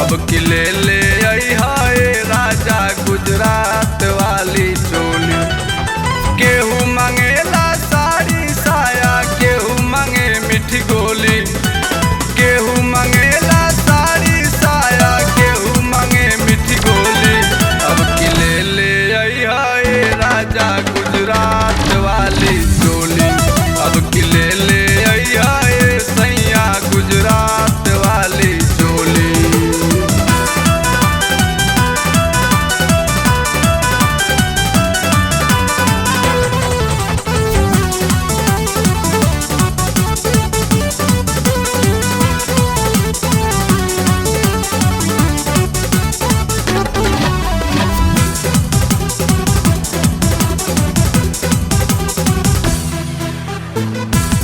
अब कि ले आई हाय राजा गुजरात वाली चोली। केहू मांगेला साड़ी साया, केहू मांगे मीठी गोली। केहू मांगेला साड़ी साया, केहू मांगे मीठी गोली। अब कि ले आई हाय राजा गुजरात वाली चोली। अब कि ले आई हाय सैया गुजरात वाली चोली।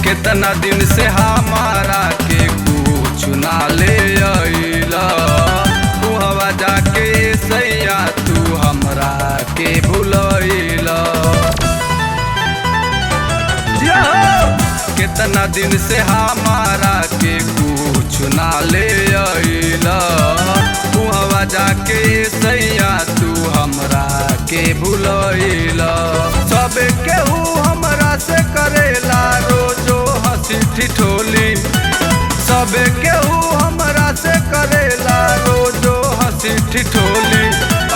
कितना दिन से हमारा के कुछ ना ले आइला, तू हवा जाके सैया तू हमरा के भुलैला। कितना दिन से हमारा के कुछ ना ले आइला, तू हवा जाके सैया तू हमरा के भुलैला। सब केहू हमरा से करेला रोजो हंसी ठिठोली। सब केहू हमरा से करेला रोजो हंसी ठिठोली।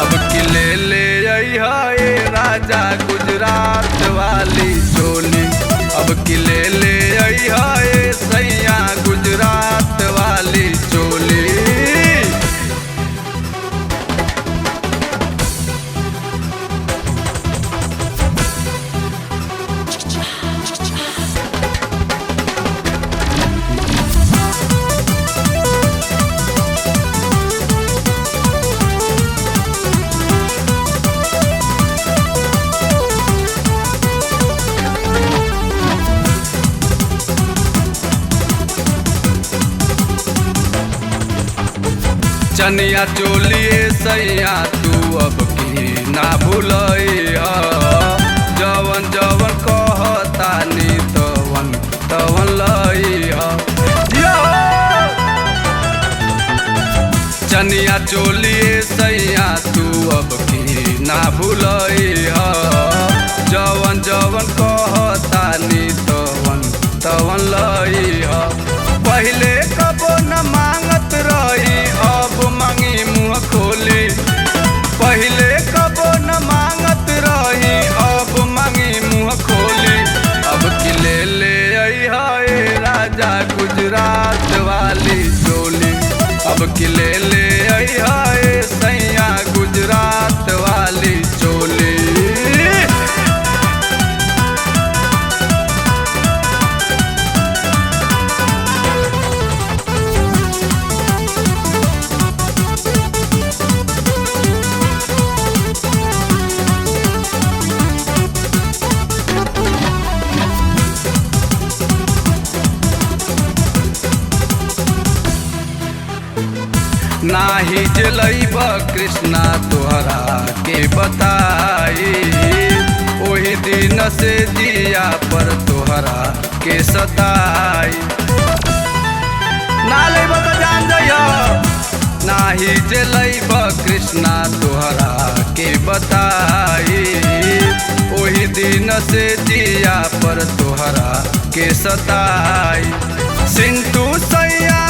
अब कि ले आई हाय राजा गुजरात वाली चोली। अब कि ले आई हाय सैया गुजरात वाली चोली। चनिया चोलिए सैया तू अब की ना भूलैया। जवन जवन कहतानी तवन तवन लैया। चनिया चोलिए सैया तू अब की ना भूलैया। जवन जवन कहतानी तवन तवन लैया। पहले कबो न मांगत रही अब मांगी मुँह खोली। पहले कबो न मांगत रही अब मांगी मुँह खोली। अब कि ले आई हाय राजा गुजरात वाली चोली। अब कि ले आई हाय सैया गुजरात वाली चोली। नाही जलैब कृष्णा तोहरा के बताई। ओही दिन से दिया पर तोहरा के सताई। ना लेब तो जान जइयो। नाही जलैब कृष्णा तोहरा के बताई। ओही दिन से दिया पर तोहरा के सताई। सिंटू सैया